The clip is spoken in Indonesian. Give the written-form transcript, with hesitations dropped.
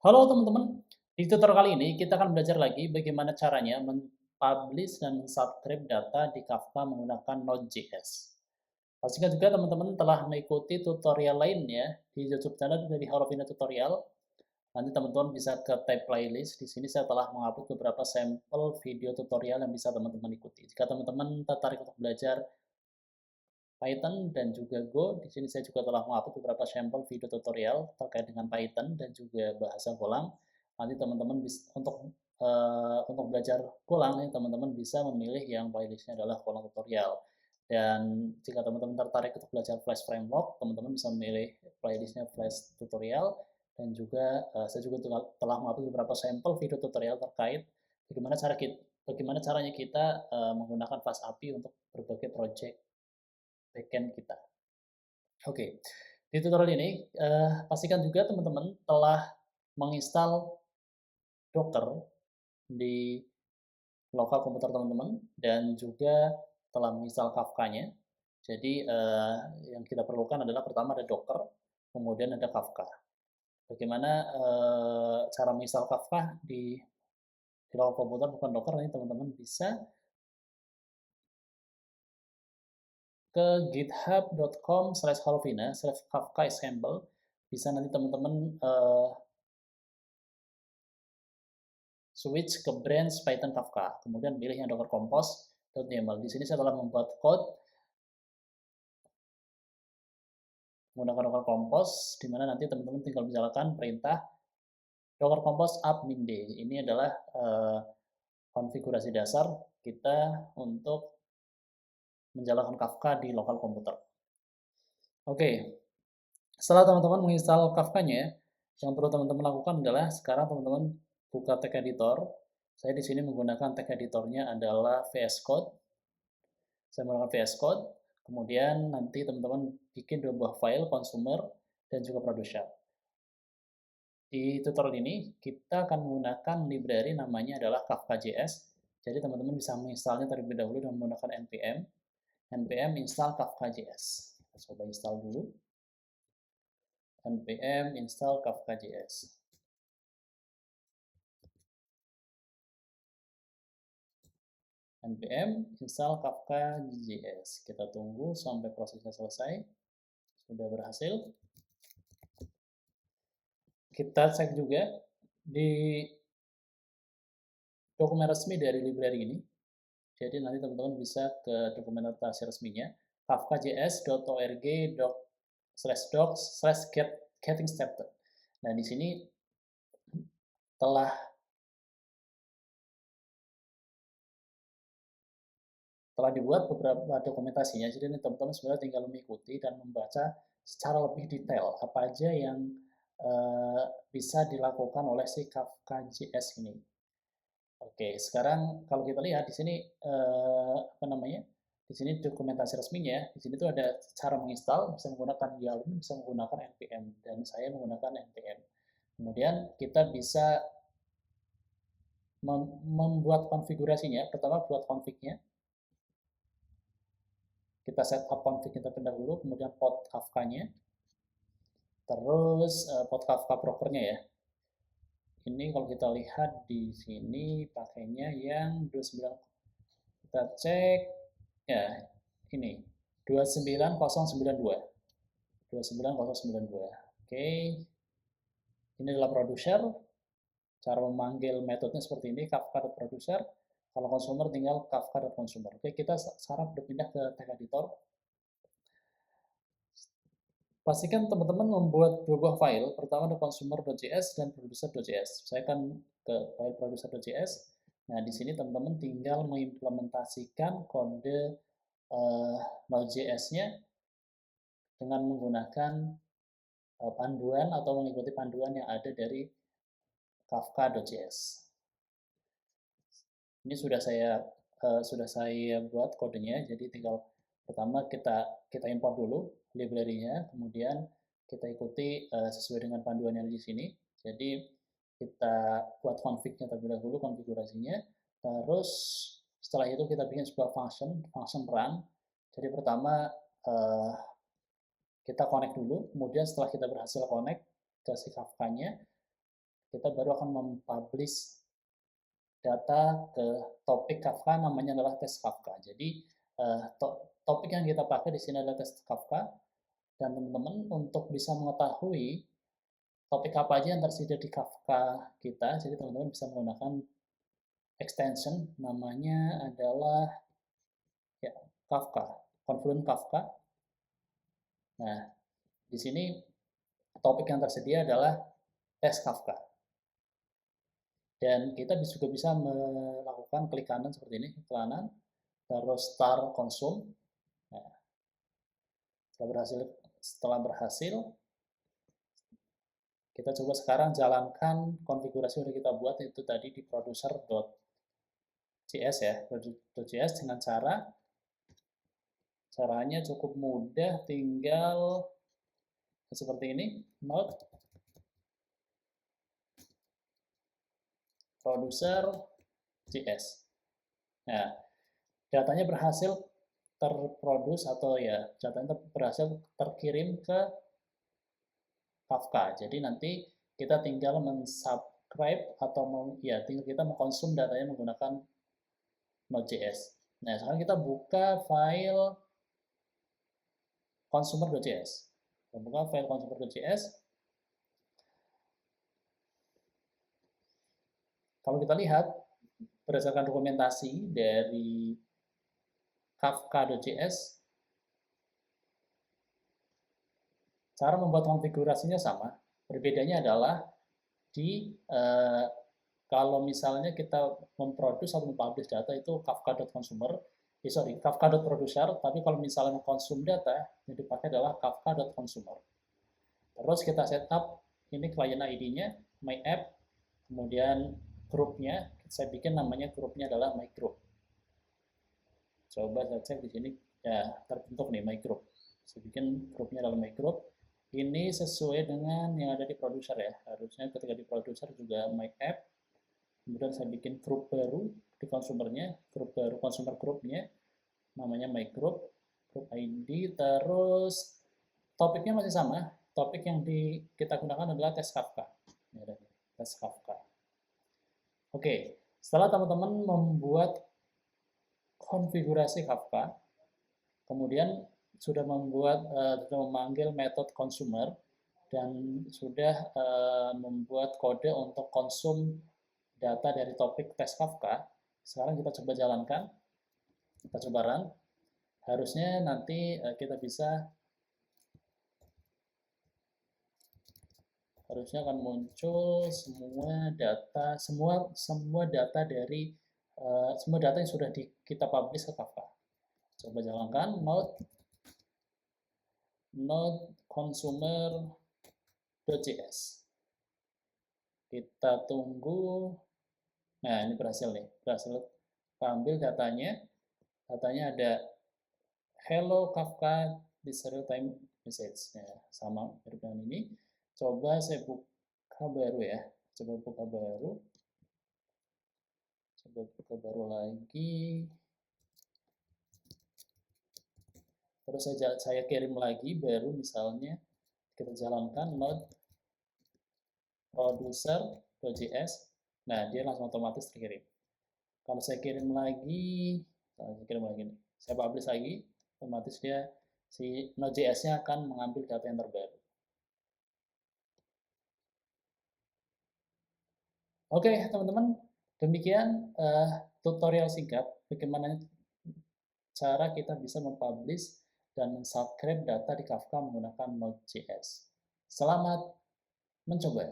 Halo teman-teman, di tutorial kali ini kita akan belajar lagi bagaimana caranya men-publish dan men-subscribe data di Kafka menggunakan Node.js. Pastikan juga teman-teman telah mengikuti tutorial lainnya di YouTube channel dari Harovina Tutorial. Nanti teman-teman bisa ke tab playlist. Di sini saya telah mengupload beberapa sampel video tutorial yang bisa teman-teman ikuti. Jika teman-teman tertarik untuk belajar Python dan juga Go. Di sini saya juga telah mengupload beberapa sampel video tutorial terkait dengan Python dan juga bahasa Golang. Nanti teman-teman bisa untuk belajar Golang nih teman-teman bisa memilih yang playlistnya adalah Golang tutorial. Dan jika teman-teman tertarik untuk belajar Flash Framework, teman-teman bisa memilih playlistnya Flash tutorial dan juga saya juga telah mengupload beberapa sampel video tutorial terkait bagaimana caranya kita menggunakan Fast API untuk berbagai project backend kita. Oke, di tutorial ini pastikan juga teman-teman telah menginstal Docker di lokal komputer teman-teman dan juga telah menginstal Kafka-nya. Jadi yang kita perlukan adalah pertama ada Docker, kemudian ada Kafka. Bagaimana cara menginstal Kafka di lokal komputer bukan Docker, ini teman-teman bisa ke github.com/halovina/kafka-assemble. Bisa nanti teman-teman switch ke branch Python Kafka, kemudian pilih yang Docker Compose.yaml. Di sini saya telah membuat code menggunakan Docker Compose, di mana nanti teman-teman tinggal menjalankan perintah Docker Compose up-min d. Ini adalah konfigurasi dasar kita untuk menjalankan Kafka di lokal komputer. Oke, setelah teman-teman menginstal Kafka-nya, yang perlu teman-teman lakukan adalah sekarang teman-teman buka tag editor. Saya di sini menggunakan tag editornya adalah VS Code. Saya menggunakan VS Code, kemudian nanti teman-teman bikin dua buah file, consumer dan juga producer. Di tutorial ini kita akan menggunakan library namanya adalah Kafka.js. Jadi teman-teman bisa menginstalnya terlebih dahulu dengan menggunakan npm install Kafka.js. Kita coba install dulu. npm install Kafka.js. npm install Kafka.js. Kita tunggu sampai prosesnya selesai. Sudah berhasil. Kita cek juga di dokumen resmi dari library ini. Jadi nanti teman-teman bisa ke dokumentasi resminya kafka.js.org/docs/getting started. Nah, di sini telah dibuat beberapa dokumentasinya. Jadi ini teman-teman sebenarnya tinggal mengikuti dan membaca secara lebih detail apa aja yang bisa dilakukan oleh si Kafka.js ini. Oke, sekarang kalau kita lihat di sini apa namanya? Di sini dokumentasi resminya. Di sini tuh ada cara menginstal, bisa menggunakan YAWN, bisa menggunakan npm, dan saya menggunakan npm. Kemudian kita bisa membuat konfigurasinya. Pertama buat config-nya. Kita set up config-nya terlebih dahulu, kemudian port Kafka-nya, terus port Kafka proper-nya ya. Ini kalau kita lihat di sini pakainya yang 29. Kita cek ya, ini 29092. 29092. Oke. Ini adalah producer. Cara memanggil metodenya seperti ini, kafka.producer. Kalau consumer tinggal kafka.consumer. Oke, kita sekarang berpindah ke tag editor. Pastikan teman-teman membuat dua buah file. Pertama ada consumer.js dan producer.js. Saya akan ke file producer.js. Nah, di sini teman-teman tinggal mengimplementasikan kode Node.js-nya dengan menggunakan panduan atau mengikuti panduan yang ada dari kafka.js. Ini sudah saya buat kodenya, jadi tinggal pertama kita import dulu library-nya, kemudian kita ikuti sesuai dengan panduan yang di sini. Jadi kita buat config-nya terlebih dahulu, konfigurasinya, terus setelah itu kita bikin sebuah function run. Jadi pertama kita connect dulu, kemudian setelah kita berhasil connect ke si Kafka-nya, kita baru akan mempublish data ke topik Kafka, namanya adalah tes Kafka. Jadi topik yang kita pakai di sini adalah tes Kafka, dan teman-teman untuk bisa mengetahui topik apa aja yang tersedia di Kafka kita, jadi teman-teman bisa menggunakan extension, namanya adalah ya, Kafka, Confluent Kafka. Nah, di sini topik yang tersedia adalah tes Kafka. Dan kita juga bisa melakukan klik kanan seperti ini, klik kanan, terus start consume. Nah, setelah berhasil, kita coba sekarang jalankan konfigurasi yang kita buat itu tadi di producer.js ya, producer.js dengan caranya cukup mudah, tinggal seperti ini, node producer.js. Nah, datanya berhasil terproduce atau ya datanya berhasil terkirim ke Kafka. Jadi nanti kita tinggal mensubscribe atau tinggal kita mengkonsum datanya menggunakan Node.js. Nah, sekarang kita buka file consumer.js. Kita buka file consumer.js. Kalau kita lihat berdasarkan dokumentasi dari Kafka.js, cara membuat konfigurasinya sama. Berbedanya adalah kalau misalnya kita memproduksi atau mempublish data itu kafka.consumer, kafka.producer, tapi kalau misalnya konsum data yang dipakai adalah kafka.consumer. Terus kita setup ini client ID-nya, my app, kemudian grupnya, saya bikin namanya grupnya adalah my group. Coba saya cek di sini, ya terbentuk nih my group. Saya bikin grupnya adalah my group. Ini sesuai dengan yang ada di producer ya. Harusnya ketika di producer juga my app. Kemudian saya bikin grup baru di konsumernya, grup baru consumer grupnya, namanya my group, group ID. Terus topiknya masih sama. Topik yang kita gunakan adalah tes Kafka. Tes Kafka. Oke, setelah teman-teman membuat konfigurasi Kafka, kemudian sudah memanggil metode consumer dan sudah membuat kode untuk konsum data dari topik tes Kafka. Sekarang kita coba jalankan, kita coba run. Harusnya nanti kita harusnya akan muncul semua data dari semua data yang sudah kita publish ke Kafka. Coba jalankan node consumer.js. Kita tunggu. Nah, ini berhasil nih. Berhasil ambil datanya. Datanya ada hello Kafka this real time message. Ya, sama mirip dengan ini. Coba saya buka baru ya. Coba buka baru lagi. Terus saya kirim lagi baru, misalnya kita jalankan node producer.js. Nah, dia langsung otomatis terkirim. Kalau saya kirim lagi nih. Saya publish lagi, otomatis dia si Node.js-nya akan mengambil data yang terbaru. Oke, teman-teman, demikian tutorial singkat bagaimana cara kita bisa mempublish dan mensubscribe data di Kafka menggunakan Node.js. Selamat mencoba.